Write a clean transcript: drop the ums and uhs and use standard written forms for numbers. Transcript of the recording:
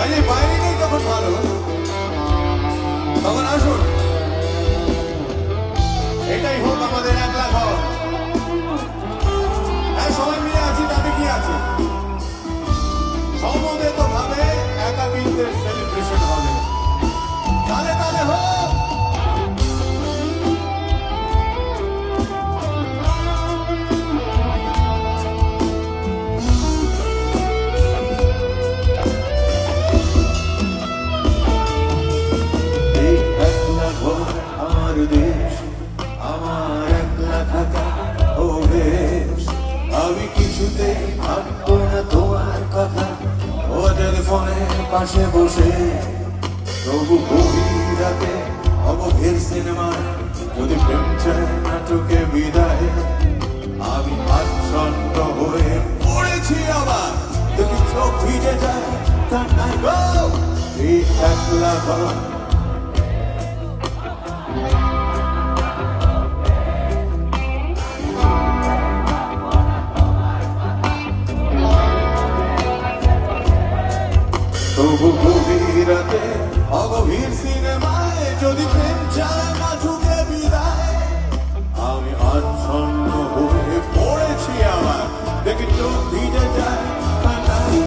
বাইরে নেই তখন ভালো, তখন আসুন, এটাই হোক আমাদের একলা ঘর। হ্যাঁ, সবাই মিলে আছি, তাতে কি আছে? সমবেত ভাবে একাকিত্বের সেলিব্রেশন হবে। তাহলে তাহলে হোক। আমার দেশ, আমার একলা থাকা অভ্যেস। আমি কিছুতেই ভাববো না তোমার কথা, ও টেলিফোনের পাশে বসে। তবু গভীর রাতে অবধের সিনেমায় যদি প্রেম চায় নাটকে বিদায়, আমি আচ্ছন্ন হয়ে পড়েছি আবার। দেখি চোখ ভিজে যায়, এই একলা ঘর